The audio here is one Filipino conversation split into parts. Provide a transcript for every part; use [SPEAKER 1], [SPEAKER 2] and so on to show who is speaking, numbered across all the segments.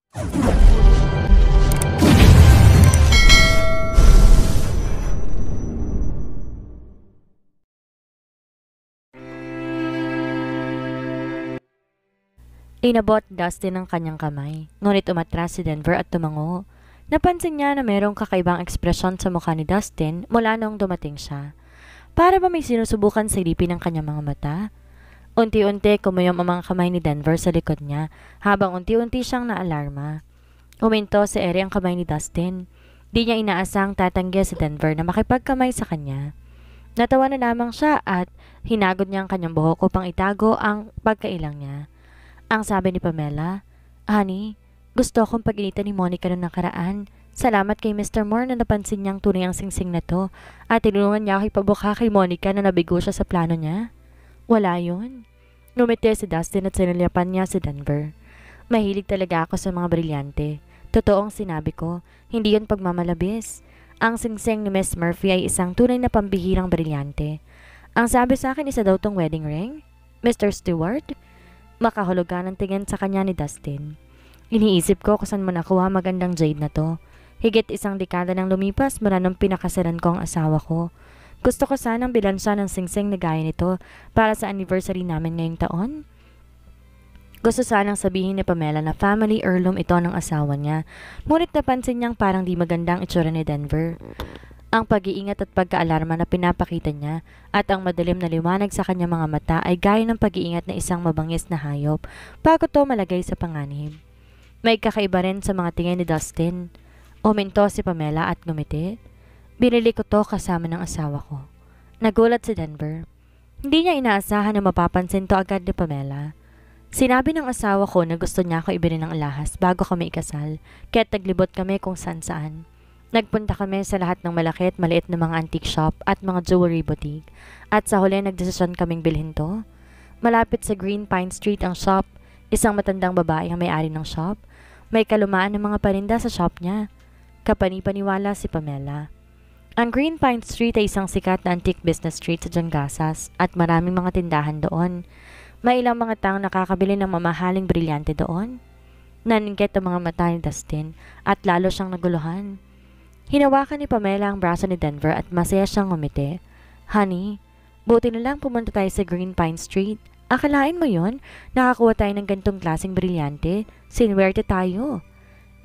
[SPEAKER 1] Inabot Dustin ang kanyang kamay, ngunit umatras si Denver at tumango. Napansin niya na mayroong kakaibang ekspresyon sa mukha ni Dustin mula noong dumating siya. Para ba may sinusubukan silipin ang kanyang mga mata? Unti-unti kumuyom ang mga kamay ni Denver sa likod niya habang unti-unti siyang naalarma. Uminto sa ere ang kamay ni Dustin. Di niya inaasang tatanggi si Denver na makipagkamay sa kanya. Natawa na lamang siya at hinagod niya ang kanyang buhok upang itago ang pagkailang niya. Ang sabi ni Pamela, "Honey, gusto akong pag-initan ni Monica noong nakaraan. Salamat kay Mr. Moore na napansin niyang tunay ang singsing na to at tinulungan niya ako ipabuka kay Monica na nabigo siya sa plano niya." "Wala yun." Ngumiti si Dustin at sinulyapan niya si Denver. "Mahilig talaga ako sa mga brilyante. Totoong sinabi ko, hindi yun pagmamalabis. Ang singsing ni Miss Murphy ay isang tunay na pambihirang brilyante. Ang sabi sa akin isa daw tong wedding ring. Mr. Stewart?" Makahulugan ang tingin sa kanya ni Dustin. "Iniisip ko kung saan mo nakuha magandang jade na to. Higit isang dekada nang lumipas mula nung pinakasalan ko ang asawa ko. Gusto ko sanang bilansa ng singsing na gaya nito para sa anniversary namin ngayong taon." Gusto sanang sabihin ni Pamela na family heirloom ito ng asawa niya, ngunit napansin niyang parang di magandang itsura ni Denver. Ang pag-iingat at pagkaalarma na pinapakita niya at ang madilim na liwanag sa kanyang mga mata ay gaya ng pag-iingat na isang mabangis na hayop bago to malagay sa panganib. May kakaiba rin sa mga tingin ni Dustin. Uminto si Pamela at ngumiti. "Binili ko to kasama ng asawa ko." Nagulat si Denver. Hindi niya inaasahan na mapapansin to agad ni Pamela. "Sinabi ng asawa ko na gusto niya ako ibili ng alahas bago kami ikasal, kaya't naglibot kami kung saan-saan. Nagpunta kami sa lahat ng malaki at maliit na mga antique shop at mga jewelry boutique at sa huli nagdesisyon kaming bilhin to. Malapit sa Green Pine Street ang shop, isang matandang babae ang may-ari ng shop. May kalumaan ng mga paninda sa shop niya." Kapani-paniwala si Pamela. Ang Green Pine Street ay isang sikat na antique business street sa Jangasas at maraming mga tindahan doon. May ilang mga taong nakakabili ng mamahaling brilyante doon. Naningkit ang mga mata ni Dustin at lalo siyang naguluhan. Hinawakan ni Pamela ang braso ni Denver at masaya siyang ngumiti. "Honey, buti na lang pumunta tayo sa Green Pine Street. Akalain mo yon? Nakakuha tayo ng gantong klaseng brilyante. Sinwerte tayo."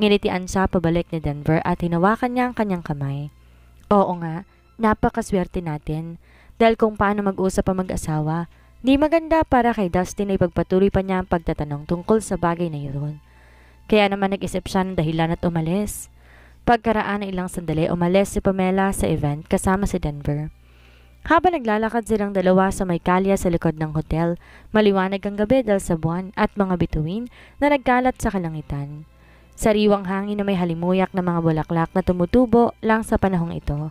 [SPEAKER 1] Nginitian siya pabalik ni Denver at hinawakan niya ang kanyang kamay. "Oo nga, napakaswerte natin. Dahil kung paano mag-usap ang mag-asawa, di maganda para kay Dustin ay pagpatuloy pa niya ang pagtatanong tungkol sa bagay na iyon. Kaya naman nag-isip siya ng dahilan at umalis." Pagkaraan ng ilang sandali, umalis si Pamela sa event kasama si Denver. Habang naglalakad silang dalawa sa may kalye sa likod ng hotel, maliwanag ang gabi dahil sa buwan at mga bituin na nagkalat sa kalangitan. Sariwang hangin na may halimuyak na mga bulaklak na tumutubo lang sa panahong ito.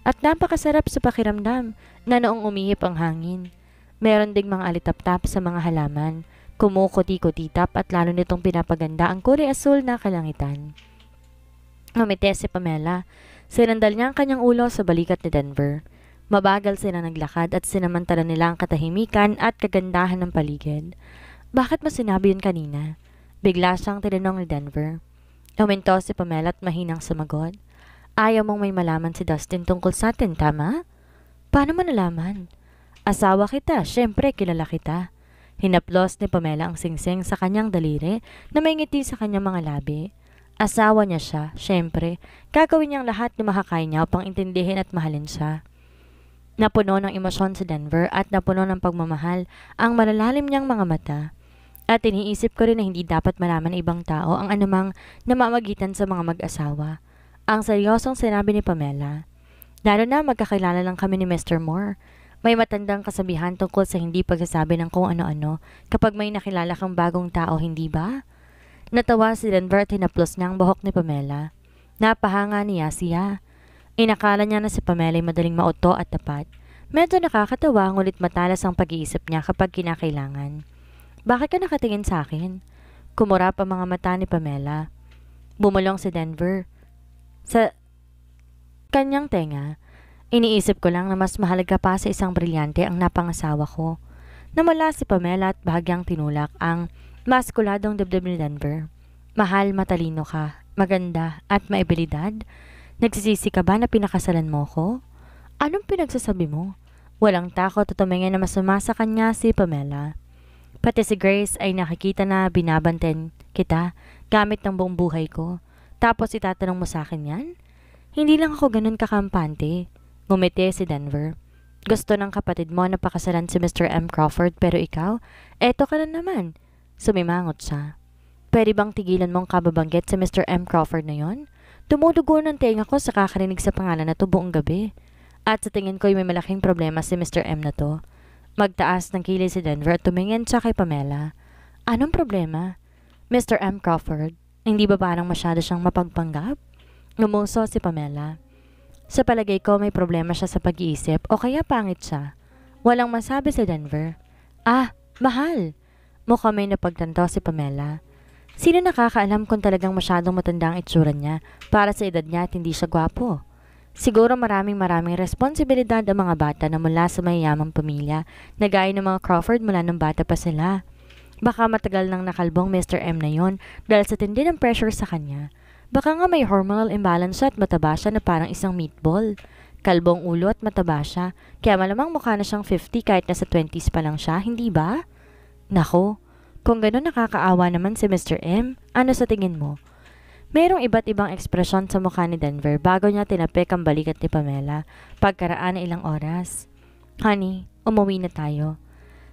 [SPEAKER 1] At napakasarap sa pakiramdam na noong umihip ang hangin. Meron ding mga alitap-tap sa mga halaman, kumukuti-kutitap at lalo nitong pinapaganda ang kulay asul na kalangitan. Ngumiti si Pamela. Sinandal niya ang kanyang ulo sa balikat ni Denver. Mabagal sila naglakad at sinamantala nila ang katahimikan at kagandahan ng paligid. "Bakit mo sinabi yun kanina?" Bigla siyang tinanong ni Denver. Uminto si Pamela at mahinang sumagot. "Ayaw mong may malaman si Dustin tungkol sa atin, tama?" "Paano mo nalaman?" "Asawa kita, syempre kilala kita." Hinaplos ni Pamela ang singsing sa kanyang daliri na may ngiti sa kanyang mga labi. Asawa niya siya, syempre, gagawin niyang lahat na makakaya niya upang intindihin at mahalin siya. Napuno ng emosyon si Denver at napuno ng pagmamahal ang malalalim niyang mga mata. At iniisip ko rin na hindi dapat malaman ng ibang tao ang anumang namamagitan sa mga mag-asawa. Ang seryosong sinabi ni Pamela. "Lalo na magkakilala lang kami ni Mr. Moore. May matandang kasabihan tungkol sa hindi pagsasabi ng kung ano-ano kapag may nakilala kang bagong tao, hindi ba?" Natawa si Denver at hinaplos niya ang buhok ni Pamela. Napahanga niya siya. Inakala niya na si Pamela ay madaling mauto at tapat. Medyo nakakatawa ngunit matalas ang pag-iisip niya kapag kinakailangan. "Bakit ka nakatingin sa akin?" Kumurap ang mga mata ni Pamela. Bumulong si Denver sa kanyang tenga. "Iniisip ko lang na mas mahalaga pa sa isang brilyante ang napangasawa ko." Namula si Pamela at bahagyang tinulak ang maskuladong dibdib ni Denver. Mahal, matalino ka, maganda at maibilidad. Nagsisisi ka ba na pinakasalan mo ko? Anong pinagsasabi mo? Walang takot at tumingin na masama sa kanya si Pamela. Pati si Grace ay nakikita na binabanten kita gamit ng buong buhay ko. Tapos itatanong mo sa akin yan? Hindi lang ako ganun kakampante. Ngumiti si Denver. Gusto ng kapatid mo na pakasalan si Mr. M. Crawford pero ikaw, eto ka na naman. Sumimangot siya. Pwede bang tigilan mong kababanggit si Mr. M. Crawford na yon? Tumudugo ng tenga ko sa kakarinig sa pangalan na to buong gabi. At sa tingin ko may malaking problema si Mr. M na to. Magtaas ng kilay si Denver at tumingin siya kay Pamela. Anong problema? Mr. M. Crawford, hindi ba parang masyado siyang mapagpanggap? Ngumuso si Pamela. Sa palagay ko may problema siya sa pag-iisip o kaya pangit siya. Walang masabi si Denver. Ah, mahal! Mukha may napagtanto si Pamela. Sino nakakaalam kung talagang masyadong matanda ang itsura niya para sa edad niya at hindi siya gwapo? Siguro maraming responsibilidad ang mga bata na mula sa mayayamang pamilya na gaya ng mga Crawford mula ng bata pa sila. Baka matagal nang nakalbong Mr. M na yon dahil sa tindi ng pressure sa kanya. Baka nga may hormonal imbalance siya at mataba siya na parang isang meatball. Kalbong ulo at mataba siya, kaya malamang mukha na siyang 50 kahit nasa 20s pa lang siya, hindi ba? Nako, kung gano'n nakakaawa naman si Mr. M, ano sa tingin mo? Merong iba't ibang ekspresyon sa mukha ni Denver bago niya tinapik ang balikat ni Pamela pagkaraan ng ilang oras. Honey, umuwi na tayo.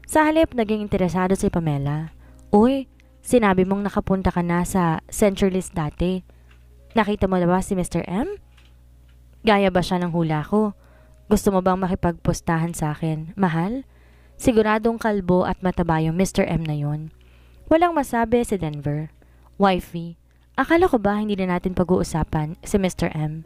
[SPEAKER 1] Sa halip, naging interesado si Pamela. Uy, sinabi mong nakapunta ka na sa Centralist dati. Nakita mo na ba si Mr. M? Gaya ba siya ng hula ko? Gusto mo bang makipagpustahan sa akin, mahal? Siguradong kalbo at mataba yung Mr. M na yon. Walang masabi si Denver. Wifey, akala ko ba hindi na natin pag-uusapan si Mr. M?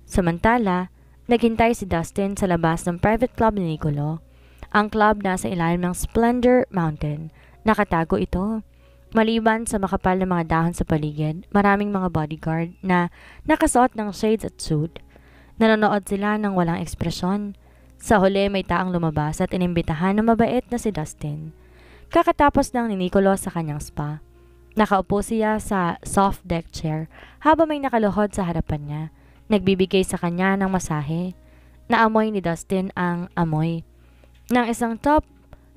[SPEAKER 1] Samantala, naghintay si Dustin sa labas ng private club ni Nicolo. Ang club nasa ilalim ng Splendor Mountain. Nakatago ito. Maliban sa makapal na mga dahon sa paligid, maraming mga bodyguard na nakasuot ng shades at suit. Nanonood sila ng walang ekspresyon. Sa huli may taang lumabas at inimbitahan ng mabait na si Dustin. Kakatapos ng ni Nicolo sa kanyang spa. Nakaupo siya sa soft deck chair habang may nakaluhod sa harapan niya. Nagbibigay sa kanya ng masahe. Naamoy ni Dustin ang amoy ng isang top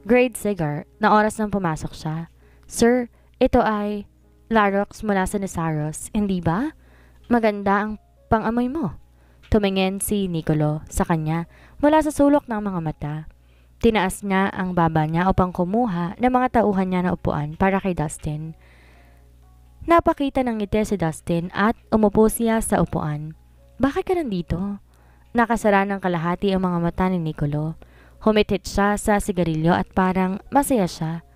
[SPEAKER 1] grade cigar na oras nang pumasok siya. Sir, ito ay Larox mula sa Nesaros, hindi ba? Maganda ang pang-amoy mo. Tumingin si Nicolo sa kanya mula sa sulok ng mga mata. Tinaas niya ang baba niya upang kumuha ng mga tauhan niya na upuan para kay Dustin. Napakita ng ngiti si Dustin at umupo siya sa upuan. Bakit ka nandito? Nakasara ng kalahati ang mga mata ni Nicolo. Humitit siya sa sigarilyo at parang masaya siya.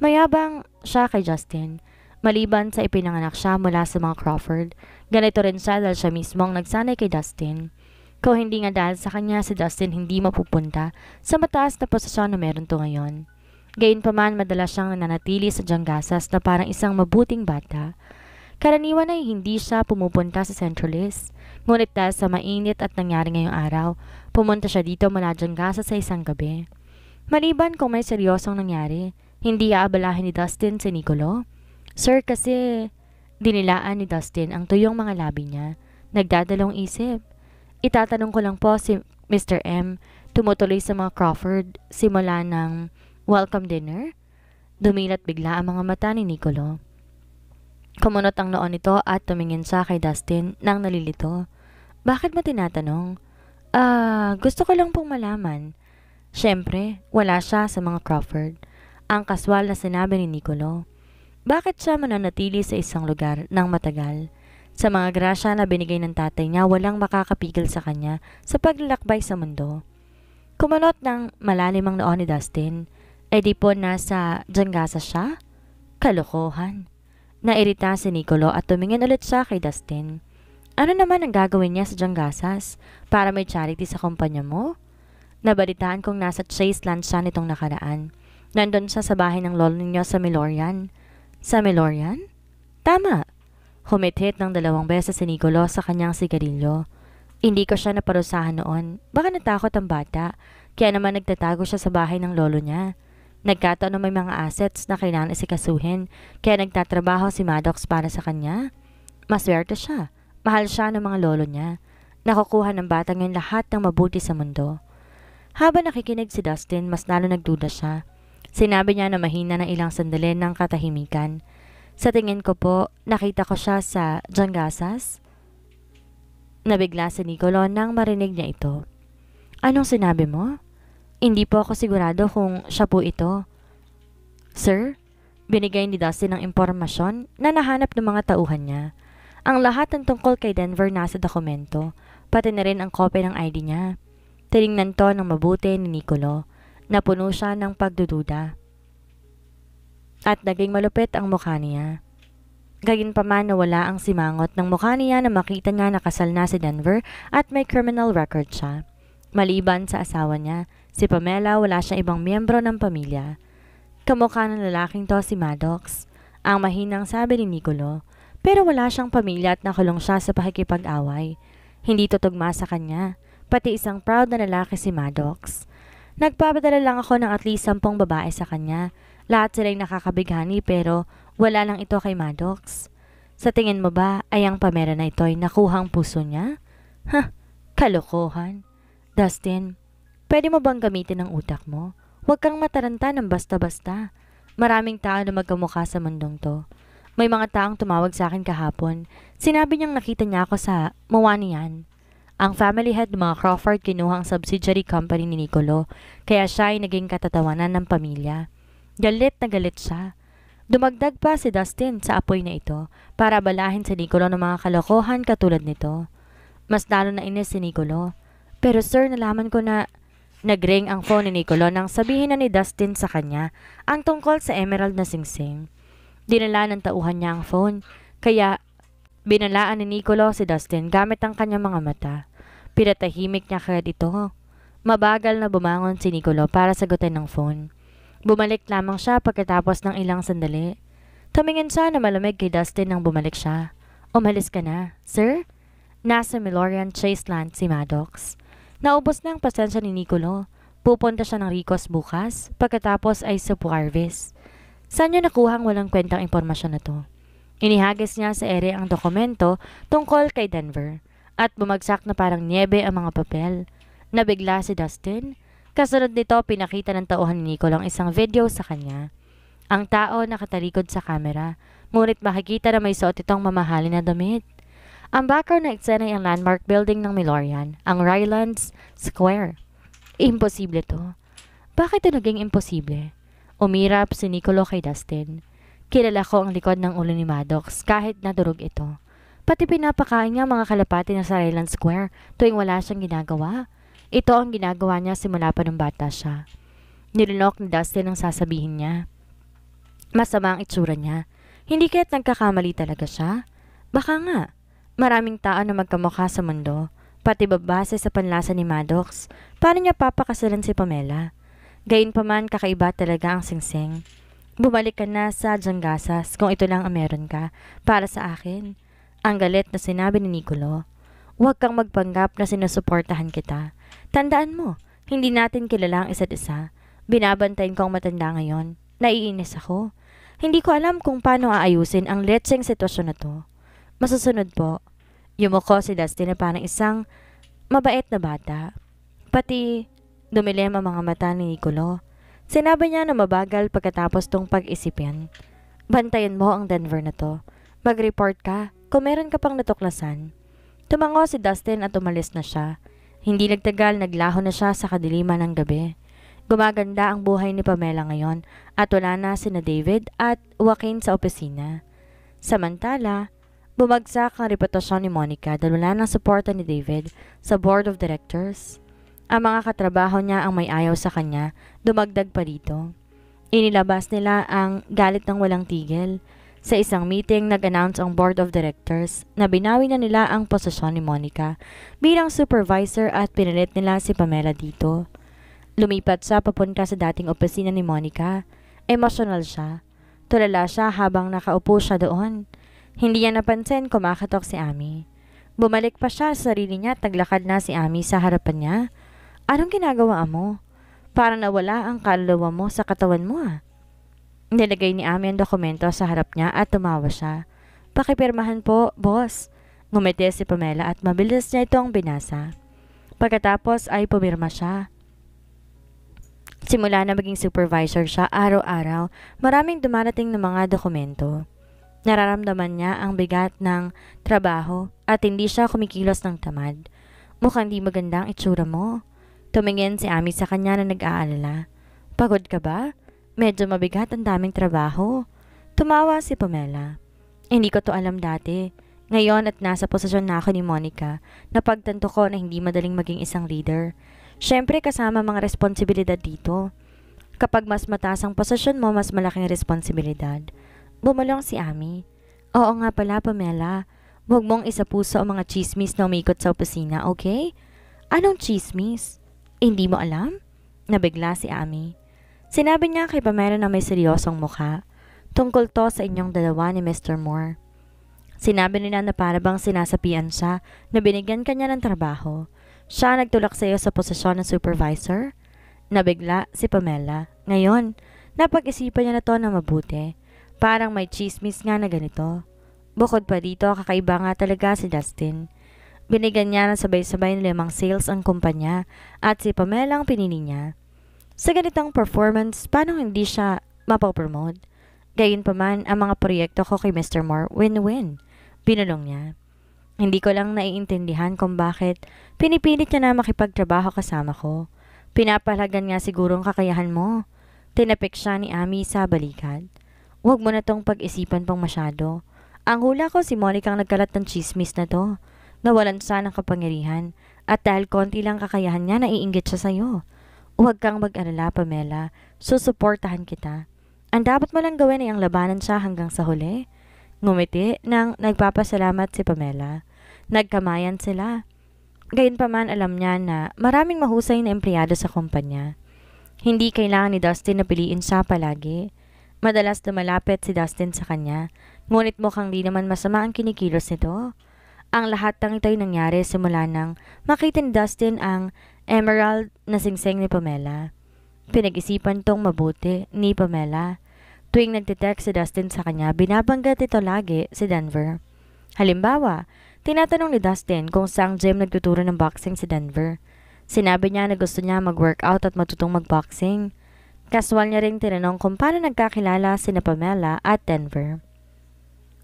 [SPEAKER 1] Mayabang siya kay Justin. Maliban sa ipinanganak siya mula sa mga Crawford, ganito rin siya dahil siya mismo ang nagsanay kay Dustin. Kung hindi nga dahil sa kanya si Dustin hindi mapupunta sa mataas na posisyon na meron to ngayon. Gayunpaman madalas siyang nananatili sa Jangasas na parang isang mabuting bata. Karaniwan ay hindi siya pumupunta sa Centralist. Ngunit dahil sa mainit at nangyari ngayong araw, pumunta siya dito mula Jangasas sa isang gabi. Maliban kung may seryosong nangyari, hindi aabalahin ni Dustin si Nicolo. Sir, kasi dinilaan ni Dustin ang tuyong mga labi niya. Nagdadalong isip. Itatanong ko lang po si Mr. M, tumutuloy sa mga Crawford simula ng welcome dinner? Dumilat bigla ang mga mata ni Nicolo. Kumunot ang noon nito at tumingin siya kay Dustin nang nalilito. Bakit mo tinatanong? Gusto ko lang pong malaman. Siyempre, wala siya sa mga Crawford. Ang kaswal na sinabi ni Nicolo. Bakit siya mananatili sa isang lugar ng matagal? Sa mga grasya na binigay ng tatay niya, walang makakapigil sa kanya sa paglalakbay sa mundo. Kumunot ng malalim ang noon ni Dustin. Di po nasa Jangasas siya? Kalokohan. Nairita si Nicolo at tumingin ulit siya kay Dustin. Ano naman ang gagawin niya sa Jangasas? Para may charity sa kumpanya mo? Nabalitaan kong nasa Chaseland siya nitong nakaraan. Nandun siya sa bahay ng lolo ninyo sa Melorian. Sa Melorian? Tama. Humithit ng 2 beses si Nicolo sa kanyang sigarilyo. Hindi ko siya naparusahan noon. Baka natakot ang bata. Kaya naman nagtatago siya sa bahay ng lolo niya. Nagkataon na may mga assets na kailangan isikasuhin, kaya nagtatrabaho si Maddox para sa kanya. Maswerte siya. Mahal siya ng mga lolo niya. Nakukuha ng batang yun lahat ng mabuti sa mundo. Habang nakikinig si Dustin, mas lalo nagduda siya. Sinabi niya na mahina ng ilang sandali ng katahimikan. Sa tingin ko po, nakita ko siya sa Jangasas. Nabigla si Nicolo nang marinig niya ito. Anong sinabi mo? Hindi po ako sigurado kung siya po ito. Sir, binigay ni Dustin ng impormasyon na nahanap ng mga tauhan niya. Ang lahat ng tungkol kay Denver nasa dokumento, pati na rin ang kopya ng ID niya. Tiningnan to ng mabuti ni Nicolo. Napuno siya ng pagdududa. At naging malupit ang mukha niya. Gayunpaman nawala ang simangot ng mukha niya na makita niya nakasal na si Denver at may criminal record siya. Maliban sa asawa niya, si Pamela, wala siyang ibang miyembro ng pamilya. Kamukha ng lalaking to si Maddox, ang mahinang sabi ni Nicolo, pero wala siyang pamilya at nakulong siya sa pakikipag-away. Hindi tutugma sa kanya, pati isang proud na lalaki si Maddox. Nagpapadala lang ako ng at least 10 babae sa kanya. Lahat silang nakakabighani pero wala lang ito kay Maddox. Sa tingin mo ba ay ang Pamela na ito'y nakuhang puso niya? Kalokohan. Dustin, pwede mo bang gamitin ang utak mo? Huwag kang mataranta ng basta-basta. Maraming tao na magkamukha sa mundong to. May mga taong tumawag sa akin kahapon. Sinabi niyang nakita niya ako sa Mawanian. Ang family head ng mga Crawford kinuha ang subsidiary company ni Nicolo, kaya siya ay naging katatawanan ng pamilya. Galit na galit siya. Dumagdag pa si Dustin sa apoy na ito para balahin si Nicolo ng mga kalokohan katulad nito. Mas lalo na inis si Nicolo. Pero sir, nalaman ko na nag-ring ang phone ni Nicolo nang sabihin na ni Dustin sa kanya ang tungkol sa emerald na singsing. Dinala ng tauhan niya ang phone, kaya binalaan ni Nicolo si Dustin gamit ang kanyang mga mata. Pinatahimik niya kagad ito. Mabagal na bumangon si Nicolo para sagutin ng phone. Bumalik lamang siya pagkatapos ng ilang sandali. Tumingin siya na malamig kay Dustin nang bumalik siya. Umalis ka na, sir? Nasa Milorian Chase Land si Maddox. Naubos na ang pasensya ni Nicolo. Pupunta siya ng Ricos bukas, pagkatapos ay sa Puarvis. Saan niya nakuhang walang kwentang impormasyon na to? Inihagis niya sa ere ang dokumento tungkol kay Denver at bumagsak na parang niebe ang mga papel. Nabigla si Dustin. Kasunod nito, pinakita ng tauhan ni Nicolo ang isang video sa kanya. Ang tao nakatalikod sa kamera, ngunit makikita na may suot itong mamahalin na damit. Ang background na eksena ay ang landmark building ng Milorian, ang Rylands Square. Imposible to. Bakit ito naging imposible? Umirap si Nicolo kay Dustin. Kilala ko ang likod ng ulo ni Maddox kahit nadurog ito. Pati pinapakain niya mga kalapati na sa Rylands Square tuwing wala siyang ginagawa. Ito ang ginagawa niya simula pa ng bata siya. Nilunok ni Dustin ang sasabihin niya. Masama ang itsura niya. Hindi kaya't nagkakamali talaga siya? Baka nga. Maraming tao na magkamukha sa mundo, pati babase sa panlasa ni Maddox. Paano niya papakasalan si Pamela? Gayunpaman kakaiba talaga ang singsing. Bumalik ka na sa Jangasas kung ito lang ang meron ka para sa akin. Ang galit na sinabi ni Nicolo. Huwag kang magpanggap na sinusuportahan kita. Tandaan mo, hindi natin kilala ang isa't isa. Binabantayin ko ang matanda ngayon. Naiinis ako. Hindi ko alam kung paano aayusin ang letseng sitwasyon na to. Masusunod po, yumuko si Dustin na parang isang mabait na bata. Pati dumilim ang mga mata ni Nicolo. Sinabi niya na mabagal pagkatapos tong pag-isipin. Bantayan mo ang Denver na to. Mag-report ka kung meron ka pang natuklasan. Tumango si Dustin at umalis na siya. Hindi nagtagal, naglaho na siya sa kadiliman ng gabi. Gumaganda ang buhay ni Pamela ngayon at wala na sina David at Joaquin sa opisina. Samantala, bumagsak ang reputasyon ni Monica dahil wala ng suporta ni David sa board of directors. Ang mga katrabaho niya ang may ayaw sa kanya, dumagdag pa dito. Inilabas nila ang galit ng walang tigil. Sa isang meeting, nag-announce ang board of directors na binawi na nila ang posisyon ni Monica bilang supervisor at pinilit nila si Pamela dito. Lumipat siya papunta sa dating opisina ni Monica. Emosyonal siya. Tulala siya habang nakaupo siya doon. Hindi niya napansin kumakatok si Amy. Bumalik pa siya sa sarili niya at naglakad na si Amy sa harapan niya. Anong ginagawa mo? Para nawala ang kaluluwa mo sa katawan mo ah. Nilagay ni Ami ang dokumento sa harap niya at tumawa siya. Pakipirmahan po, boss. Ngumiti si Pamela at mabilis niya itong binasa. Pagkatapos ay pumirma siya. Simula na maging supervisor siya araw-araw, maraming dumarating na mga dokumento. Nararamdaman niya ang bigat ng trabaho at hindi siya kumikilos ng tamad. Mukhang di magandang itsura mo. Tumingin si Ami sa kanya na nag-aalala. Pagod ka ba? Medyo mabigat ang daming trabaho. Tumawa si Pamela. Hindi ko to alam dati. Ngayon at nasa posisyon na ako ni Monica, napagtanto ko na hindi madaling maging isang leader. Siyempre kasama mga responsibilidad dito. Kapag mas mataas ang posisyon mo, mas malaking responsibilidad. Bumulong si Ami. Oo nga pala, Pamela. Huwag mong isapuso ang mga chismis na umikot sa opisina, okay? Anong chismis? Hindi mo alam? Nabigla si Ami. Sinabi niya kay Pamela na may seryosong mukha. Tungkol to sa inyong dalawa ni Mr. Moore. Sinabi nila na para bang sinasapian siya na binigyan kanya ng trabaho. Siya nagtulak sa iyo sa posisyon ng supervisor? Nabigla si Pamela. Ngayon, napag-isipan niya na to na mabuti. Parang may chismis nga na ganito. Bukod pa dito, kakaiba nga talaga si Dustin. Binigyan niya ng sabay-sabay ng 5 sales ang kumpanya at si Pamela ang pinili niya. Sa ganitong performance, paano hindi siya mapopromote? Gayunpaman, ang mga proyekto ko kay Mr. Moore, win-win. Binulong niya. Hindi ko lang naiintindihan kung bakit pinipilit niya na makipagtrabaho kasama ko. Pinapahalagan nga sigurong kakayahan mo. Tinapik siya ni Ami sa balikat. Huwag mo na tong pag-isipan pang masyado. Ang hula ko si Monica ang nagkalat ng chismis na to. Nawalan siya ng kapangyarihan at dahil konti lang kakayahan niya, naiinggit siya sa'yo. Huwag kang mag-alala, Pamela. Susuportahan kita. Ang dapat mo lang gawin ay ang labanan siya hanggang sa huli. Ngumiti nang nagpapasalamat si Pamela. Nagkamayan sila. Gayunpaman alam niya na maraming mahusay na empleyado sa kumpanya. Hindi kailangan ni Dustin na piliin siya palagi. Madalas lumalapit si Dustin sa kanya, ngunit mukhang di naman masama ang kinikilos nito. Ang lahat ng ito'y nangyari simula nang makita ni Dustin ang emerald na singsing ni Pamela. Pinag-isipan tong mabuti ni Pamela. Tuwing nagtitext si Dustin sa kanya, binabanggit ito lagi si Denver. Halimbawa, tinatanong ni Dustin kung saang gym nagtuturo ng boxing si Denver. Sinabi niya na gusto niya mag-workout at matutong mag-boxing. Kaswal niya ring tinanong kung paano nagkakilala sina Pamela at Denver.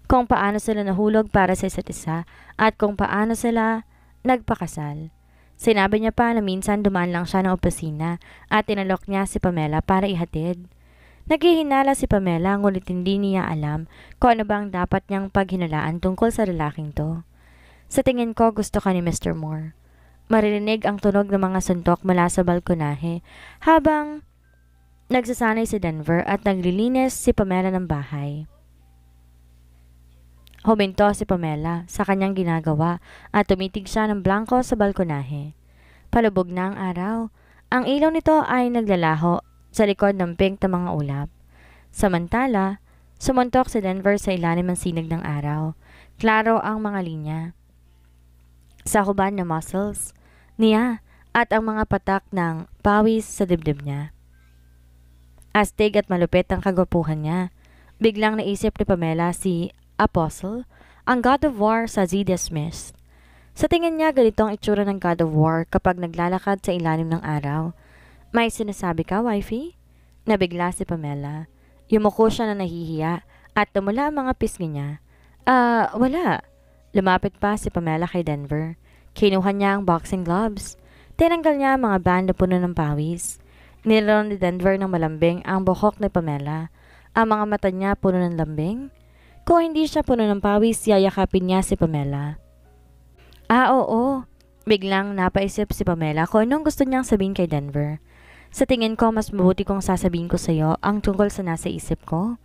[SPEAKER 1] Kung paano sila nahulog para sa isa't isa at kung paano sila nagpakasal. Sinabi niya pa na minsan dumaan lang siya ng opisina at tinalok niya si Pamela para ihatid. Naghihinala si Pamela ngunit hindi niya alam kung ano ba ang dapat niyang paghinalaan tungkol sa lalaking to. Sa tingin ko gusto ka ni Mr. Moore. Maririnig ang tunog ng mga suntok mula sa balkonahe habang nagsasanay si Denver at naglilinis si Pamela ng bahay. Huminto si Pamela sa kanyang ginagawa at tumitig siya ng blanko sa balkonahe. Palubog na ang araw. Ang ilaw nito ay naglalaho sa likod ng pink na mga ulap. Samantala, sumuntok si Denver sa ilalim ng sinag ng araw. Klaro ang mga linya sa hubad na muscles niya at ang mga patak ng pawis sa dibdib niya. Astig at malupit ang kagwapuhan niya. Biglang naisip ni Pamela si Apostle, ang God of War sa Zeta Smith. Sa tingin niya, ganito ang itsura ng God of War kapag naglalakad sa ilalim ng araw. May sinasabi ka, wifey? Nabigla si Pamela. Yumuko siya na nahihiya at tumula ang mga pisngi niya. Wala. Lumapit pa si Pamela kay Denver. Kinuha niya ang boxing gloves. Tinanggal niya ang mga band na puno ng pawis. Nilaron ni Denver ng malambing ang buhok ni Pamela. Ang mga mata niya puno ng lambing. Kung hindi siya puno ng pawis, yayakapin niya si Pamela. Oo. Biglang napaisip si Pamela kung anong gusto niyang sabihin kay Denver. Sa tingin ko, mas mabuti kong sasabihin ko sa iyo ang tungkol sa nasa isip ko.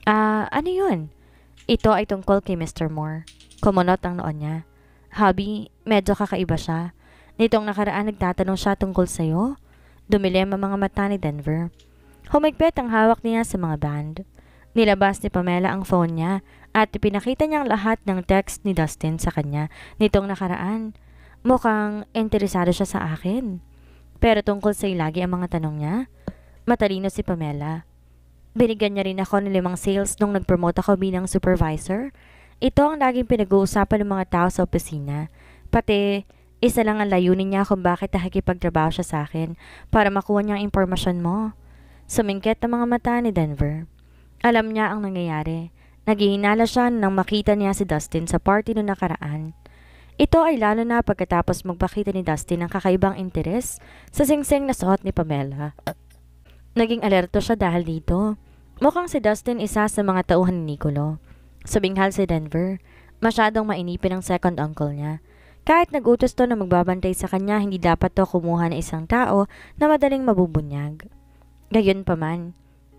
[SPEAKER 1] Ano yun? Ito ay tungkol kay Mr. Moore. Kumunot ang noon niya. Hubby, medyo kakaiba siya. Nitong nakaraan nagtatanong siya tungkol sa iyo. Dumilim ang mga mata ni Denver. Humigpit ang hawak niya sa mga band. Nilabas ni Pamela ang phone niya at ipinakita niyang lahat ng text ni Dustin sa kanya nitong nakaraan. Mukhang interesado siya sa akin. Pero tungkol sa'yo lagi ang mga tanong niya? Matalino si Pamela. Binigyan niya rin ako ng 5 sales nung nag-promote ako bilang supervisor. Ito ang laging pinag-uusapan ng mga tao sa opisina. Pati, isa lang ang layunin niya kung bakit nakikipagtrabaho siya sa akin para makuha niya ang impormasyon mo. Sumingkit ang mga mata ni Denver. Alam niya ang nangyayari. Naghihinala siya nang makita niya si Dustin sa party noong nakaraan. Ito ay lalo na pagkatapos magpakita ni Dustin ng kakaibang interes sa singsing na suot ni Pamela. Naging alerto siya dahil dito. Mukhang si Dustin isa sa mga tauhan ni Nicolo. Sabinghal si Denver. Masyadong mainipin ang second uncle niya. Kahit nag-utos to na magbabantay sa kanya, hindi dapat to kumuha ng isang tao na madaling mabubunyag. Gayunpaman,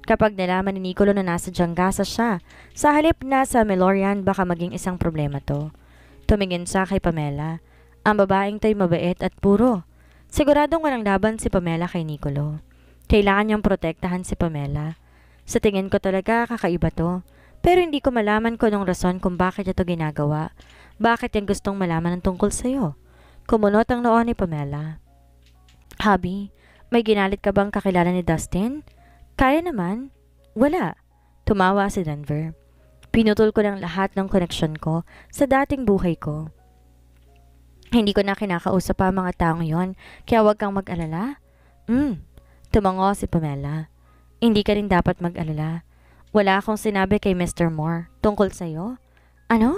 [SPEAKER 1] kapag nalaman ni Nicolo na nasa Jangasa siya, sa halip na sa Melorian baka maging isang problema to. Tumingin siya kay Pamela. Ang babaeng to'y mabait at puro. Siguradong walang laban si Pamela kay Nicolo. Kailangan niyang protektahan si Pamela. Sa tingin ko talaga kakaiba to. Pero hindi ko malaman kung anong rason kung bakit ito ginagawa. Bakit yan gustong malaman ng tungkol sa'yo? Kumunot ang noo ni Pamela. Habi, may ginalit ka bang kakilala ni Dustin? Kaya naman. Wala. Tumawa si Denver. Pinutol ko ng lahat ng koneksyon ko sa dating buhay ko. Hindi ko na kinakausap pa ang mga taong yon, kaya huwag kang mag-alala. Tumango si Pamela. Hindi ka rin dapat mag-alala. Wala akong sinabi kay Mr. Moore tungkol sa'yo. Ano?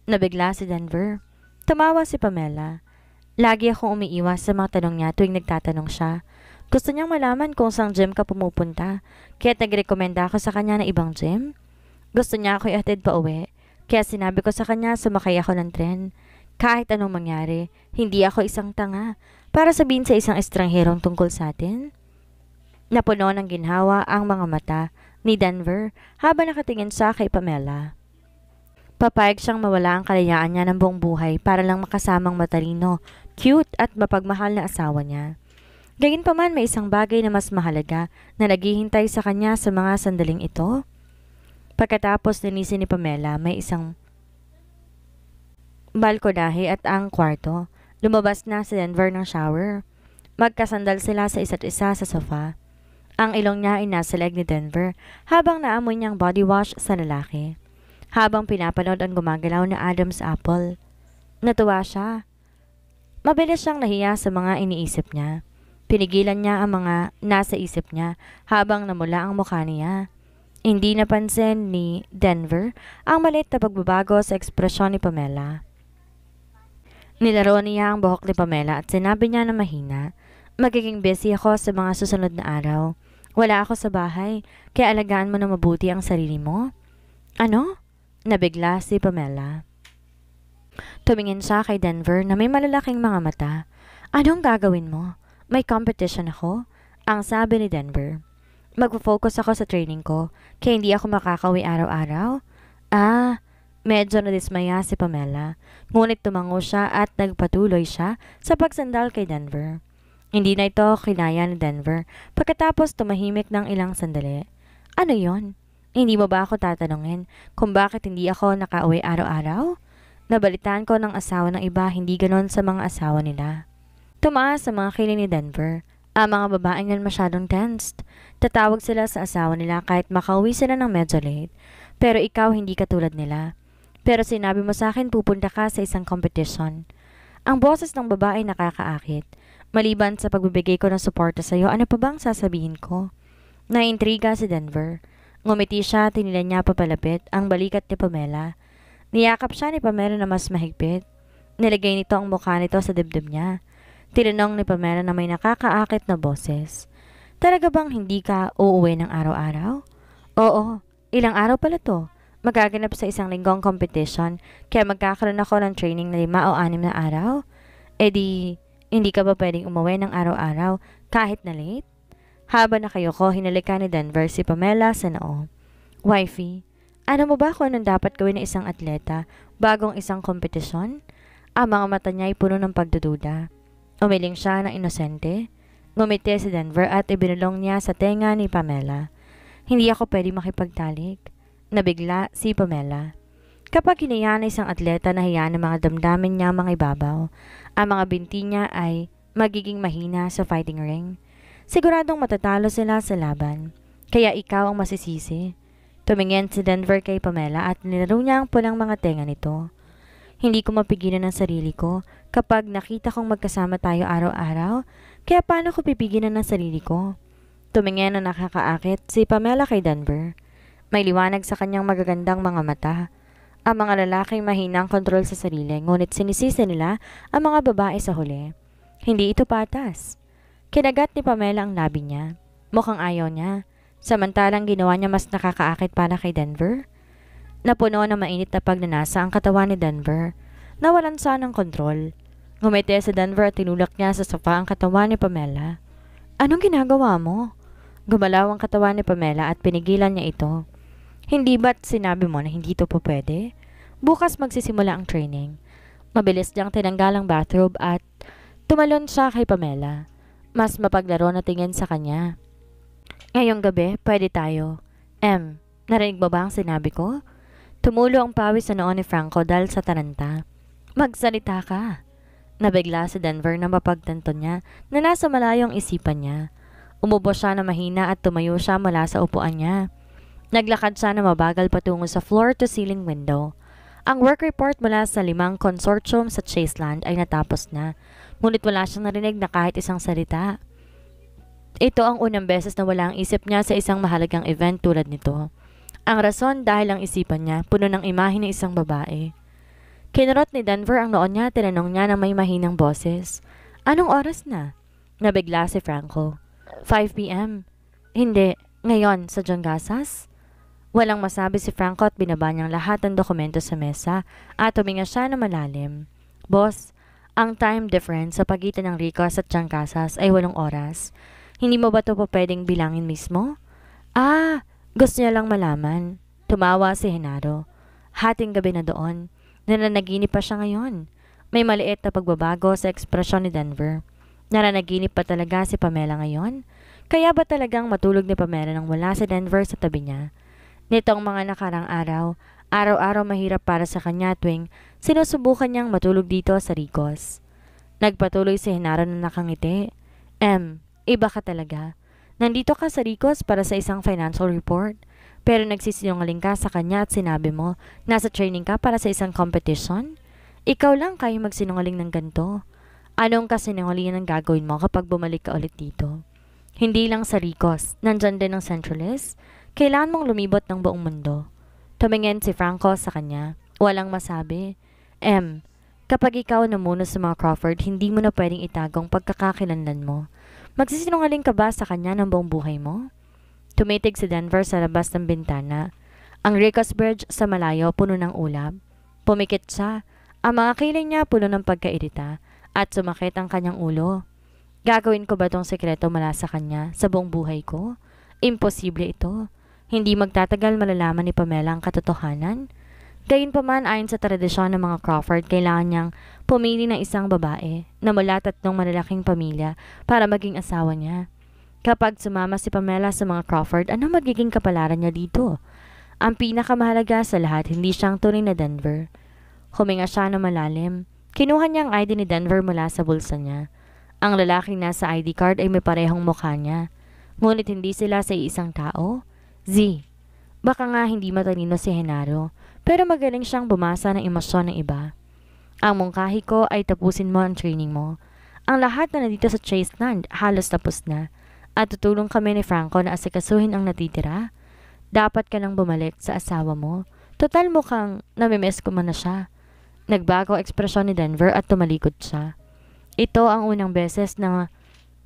[SPEAKER 1] Nabigla si Denver. Tumawa si Pamela. Lagi akong umiiwas sa mga tanong niya tuwing nagtatanong siya. Gusto niyang malaman kung saan gym ka pumupunta, kaya nagrekomenda ako sa kanya ng ibang gym. Gusto niya ako ihatid pa uwi, kaya sinabi ko sa kanya sumakay ako ng tren. Kahit anong mangyari, hindi ako isang tanga para sabihin sa isang estrangherong tungkol sa atin. Napuno ng ginhawa ang mga mata ni Denver habang nakatingin siya kay Pamela. Papayag siyang mawala ang kalayaan niya ng buong buhay para lang makasamang matalino, cute at mapagmahal na asawa niya. Gayunpaman may isang bagay na mas mahalaga na naghihintay sa kanya sa mga sandaling ito. Pagkatapos linisin ni Pamela, may isang balkonahe at ang kwarto. Lumabas na si Denver ng shower. Magkasandal sila sa isa't isa sa sofa. Ang ilong niya ay nasa leg ni Denver habang naamoy niyang body wash sa lalaki. Habang pinapanood ang gumagalaw na Adam's apple. Natuwa siya. Mabilis siyang nahiya sa mga iniisip niya. Pinigilan niya ang mga nasa isip niya habang namula ang mukha niya. Hindi napansin ni Denver ang maliit na pagbabago sa ekspresyon ni Pamela. Nilaro niya ang buhok ni Pamela at sinabi niya na mahina, "Magiging busy ako sa mga susunod na araw. Wala ako sa bahay, kaya alagaan mo na mabuti ang sarili mo." Ano? Nabigla si Pamela. Tumingin siya kay Denver na may malalaking mga mata. Anong gagawin mo? May competition ako? Ang sabi ni Denver. Magpo-focus ako sa training ko, kaya hindi ako makakauwi araw-araw. Medyo nadismaya si Pamela. Ngunit tumango siya at nagpatuloy siya sa pagsandal kay Denver. Hindi na ito kinaya ni Denver pagkatapos tumahimik ng ilang sandali. Ano yon? Hindi mo ba ako tatanungin kung bakit hindi ako nakauwi araw-araw? Nabalitaan ko ng asawa ng iba, hindi ganon sa mga asawa nila. Tumaas sa mga kiling ni Denver. Ang mga babaeng yan masyadong tensed. Tatawag sila sa asawa nila kahit makauwi sila ng medyo late. Pero ikaw hindi katulad nila. Pero sinabi mo sa akin pupunta ka sa isang competition. Ang boses ng babae nakakaakit. Maliban sa pagbibigay ko ng suporta sa iyo, ano pa bang sasabihin ko? Naintriga si Denver. Ngumiti siya, tinilan niya papalapit ang balikat ni Pamela. Niyakap siya ni Pamela na mas mahigpit. Nilagay nito ang mukha nito sa dibdib niya. Tinanong ni Pamela na may nakakaakit na boses. Talaga bang hindi ka uuwi ng araw-araw? Oo, ilang araw pala to. Magaganap sa isang linggong competition, kaya magkakaroon ako ng training na 5 o 6 na araw. Hindi ka ba pwedeng umuwi ng araw-araw kahit na late? Habang nakayuko, hinalika ni Denver si Pamela sa noo. Wifey, ano mo ba kung anong dapat gawin ng isang atleta bagong isang kompetisyon? Ang mga mata niya ay puno ng pagdududa. Umiling siya ng inosente. Ngumiti si Denver at ibinulong niya sa tenga ni Pamela. Hindi ako pwede makipagtalik. Nabigla si Pamela. Kapag hinayaan ng isang atleta na hayaan ng mga damdamin niya mga ibabaw, ang mga binti niya ay magiging mahina sa fighting ring. Siguradong matatalo sila sa laban. Kaya ikaw ang masisisi. Tumingin si Denver kay Pamela at nilaro niya ang pulang mga tenga nito. Hindi ko mapigilan ang sarili ko kapag nakita kong magkasama tayo araw-araw, kaya paano ko pipigilan ang sarili ko? Tumingin na nakakaakit si Pamela kay Denver. May liwanag sa kanyang magagandang mga mata. Ang mga lalaking mahinang kontrol sa sarili, ngunit sinisisi nila ang mga babae sa huli. Hindi ito patas. Kinagat ni Pamela ang labi niya. Mukhang ayaw niya. Samantalang ginawa niya mas nakakaakit para kay Denver. Napuno ng mainit na pagnanasa ang katawan ni Denver. Nawalan siya ng kontrol. Ngumiti si Denver at tinulak niya sa sofa ang katawan ni Pamela. Anong ginagawa mo? Gumalaw ang katawan ni Pamela at pinigilan niya ito. Hindi ba't sinabi mo na hindi ito po pwede? Bukas magsisimula ang training. Mabilis niyang tinanggal ang bathrobe at tumalon siya kay Pamela. Mas mapaglaro na tingin sa kanya. Ngayong gabi, pwede tayo. Narinig mo ba ang sinabi ko? Tumulo ang pawis sa noon ni Franco dahil sa taranta. Magsalita ka. Nabigla si Denver na mapagtanto niya na nasa malayong isipan niya. Umubo siya na mahina at tumayo siya mula sa upuan niya. Naglakad siya na mabagal patungo sa floor-to-ceiling window. Ang work report mula sa 5 consortium sa Chaseland ay natapos na, ngunit wala siyang narinig na kahit isang salita. Ito ang unang beses na wala ang isip niya sa isang mahalagang event tulad nito. Ang rason dahil ang isipan niya puno ng imahe ng isang babae. Kinurot ni Denver ang noon niya, tinanong niya na may mahinang boses. Anong oras na? Nabigla si Franco. 5 p.m. Hindi, ngayon sa John Gasas? Walang masabi si Franco at binaba niyang lahat ng dokumento sa mesa at huminga siya na malalim. Boss, ang time difference sa pagitan ng Ricos at John Gasas ay 8 oras. Hindi mo ba ito pa pwedeng bilangin mismo? Gusto niya lang malaman. Tumawa si Genaro. Hating gabi na doon. Nananaginip pa siya ngayon. May maliit na pagbabago sa ekspresyon ni Denver. Nananaginip pa talaga si Pamela ngayon? Kaya ba talagang matulog ni Pamela nang wala si Denver sa tabi niya? Nitong mga nakarang araw, araw-araw mahirap para sa kanya tuwing sinusubukan niyang matulog dito sa Ricos. Nagpatuloy si Genaro na nakangiti. Iba ka talaga. Nandito ka sa Ricos para sa isang financial report, pero nagsisinungaling ka sa kanya at sinabi mo nasa training ka para sa isang competition? Ikaw lang kaya magsinungaling ng ganito. Anong kasinungalingan ang gagawin mo kapag bumalik ka ulit dito? Hindi lang sa Ricos, nandyan din ang Centralist. Kailangan mong lumibot ng buong mundo. Tumingin si Franco sa kanya. Walang masabi. Kapag ikaw namuno sa mga Crawford, hindi mo na pwedeng itagong pagkakakilanlan mo. Magsisinungaling ka ba sa kanya ng buong buhay mo? Tumitig si Denver sa labas ng bintana. Ang Ricos Bridge sa malayo puno ng ulap. Pumikit siya. Ang mga kilay niya puno ng pagkairita at sumakit ang kanyang ulo. Gagawin ko ba tong sekreto mula sa kanya sa buong buhay ko? Imposible ito. Hindi magtatagal malalaman ni Pamela ang katotohanan. Gayunpaman ayon sa tradisyon ng mga Crawford, kailangan niyang pumili ng isang babae na mula 3 malalaking pamilya para maging asawa niya. Kapag sumama si Pamela sa mga Crawford, ano magiging kapalaran niya dito? Ang pinakamahalaga sa lahat, hindi siyang tunay na Denver. Huminga siya na malalim. Kinuha niya ang ID ni Denver mula sa bulsa niya. Ang lalaking nasa ID card ay may parehong mukha niya. Ngunit hindi sila sa iisang tao. Baka nga hindi matalino si Genaro, pero magaling siyang bumasa ng emosyon ng iba. Ang mungkahi ko ay tapusin mo ang training mo. Ang lahat na nandito sa Chaseland halos tapos na, at tutulong kami ni Franco na asikasuhin ang natitira. Dapat ka nang bumalik sa asawa mo. Total mukhang namimiss ko man na siya. Nagbago ang ekspresyon ni Denver at tumalikod siya. Ito ang unang beses na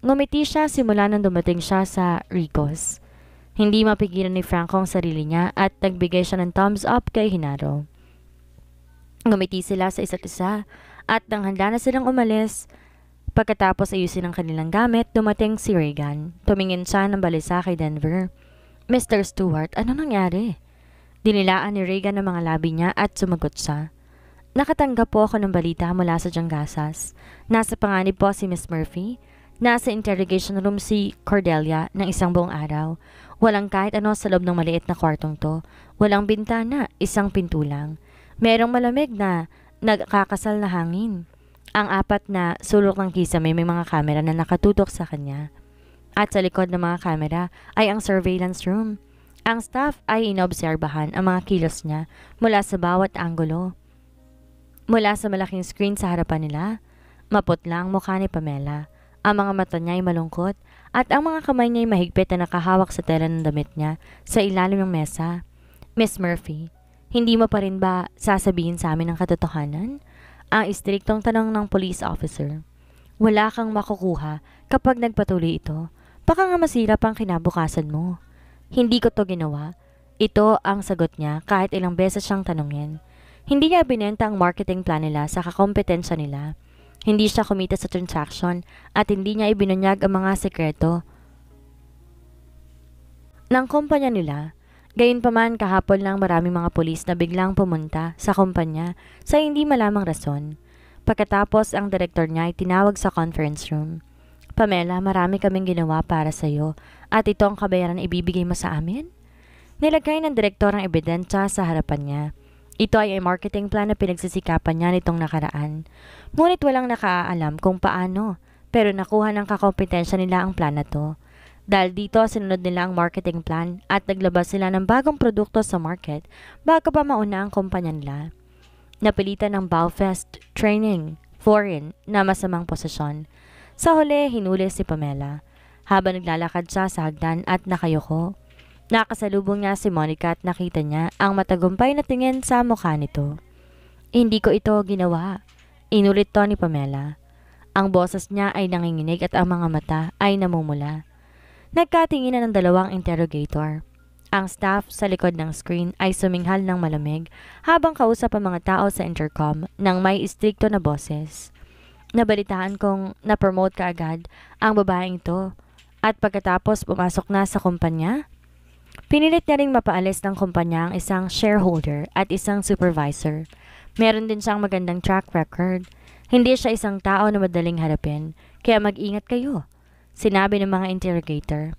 [SPEAKER 1] ngumiti siya simula nang dumating siya sa Ricos. Hindi mapigilan ni Franco ang sarili niya at nagbigay siya ng thumbs up kay Genaro. Ngumiti sila sa isa't isa at nang handa na silang umalis, pagkatapos ayusin ang kanilang gamit, dumating si Reagan. Tumingin siya ng balisa kay Denver. Mr. Stewart, ano nangyari? Dinilaan ni Reagan ang mga labi niya at sumagot siya. Nakatanggap po ako ng balita mula sa Jangasas. Nasa panganib po si Miss Murphy. Nasa interrogation room si Cordelia ng isang buong araw. Walang kahit ano sa loob ng maliit na kwartong to. Walang bintana, isang pinto lang. Merong malamig na nagkakasal na hangin. Ang apat na sulok ng kisame may mga kamera na nakatutok sa kanya. At sa likod ng mga kamera ay ang surveillance room. Ang staff ay inobserbahan ang mga kilos niya mula sa bawat anggulo. Mula sa malaking screen sa harapan nila, maputla ang mukha ni Pamela. Ang mga mata niya ay malungkot at ang mga kamay niya ay mahigpit na nakahawak sa tela ng damit niya sa ilalim ng mesa. Miss Murphy, hindi mo pa rin ba sasabihin sa amin ang katotohanan? Ang istriktong tanong ng police officer. Wala kang makukuha kapag nagpatuloy ito. Baka nga masira pang kinabukasan mo. Hindi ko to ginawa. Ito ang sagot niya kahit ilang beses siyang tanungin. Hindi niya binenta ang marketing plan nila sa kakompetensya nila. Hindi siya kumita sa transaction at hindi niya ibinunyag ang mga sekreto ng kumpanya nila. Gayunpaman kahapon lang maraming mga pulis na biglang pumunta sa kumpanya sa hindi malamang rason. Pagkatapos ang direktor niya ay tinawag sa conference room. Pamela, marami kaming ginawa para sa iyo at ito ang kabayaran na ibibigay mo sa amin? Nilagay ng direktor ang ebidensya sa harapan niya. Ito ay marketing plan na pinagsisikapan niya nitong nakaraan. Ngunit walang nakaalam kung paano, pero nakuha ng kakompetensya nila ang plan na to. Dahil dito, sinunod nila ang marketing plan at naglabas sila ng bagong produkto sa market bago pa mauna ang kumpanya nila. Napilitan ng Bowfest Training Foreign na masamang posisyon. Sa huli, hinuli si Pamela. Habang naglalakad siya sa hagdan at nakayuko, nakasalubong niya si Monica at nakita niya ang matagumpay na tingin sa mukha nito. Hindi ko ito ginawa. Inulit to ni Pamela. Ang boses niya ay nanginginig at ang mga mata ay namumula. Nagkatinginan ng dalawang interrogator. Ang staff sa likod ng screen ay suminghal ng malamig habang kausap ang mga tao sa intercom ng may istrikto na boses. Nabalitaan kong na-promote ka agad ang babaeng ito at pagkatapos pumasok na sa kumpanya. Pinilit niya ring mapaalis ng kumpanya ang isang shareholder at isang supervisor. Meron din siyang magandang track record. Hindi siya isang tao na madaling harapin, kaya mag-ingat kayo. Sinabi ng mga interrogator.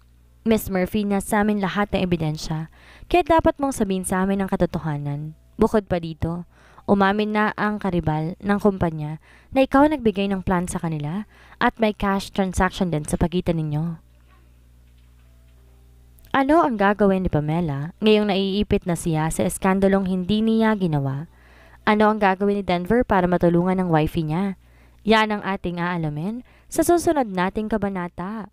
[SPEAKER 1] Miss Murphy, nasa amin lahat ng ebidensya, kaya dapat mong sabihin sa amin ang katotohanan. Bukod pa dito, umamin na ang karibal ng kumpanya na ikaw nagbigay ng plan sa kanila at may cash transaction din sa pagitan ninyo. Ano ang gagawin ni Pamela ngayong naiipit na siya sa eskandalong hindi niya ginawa? Ano ang gagawin ni Denver para matulungan ng wifey niya? Yan ang ating aalamin sa susunod nating kabanata.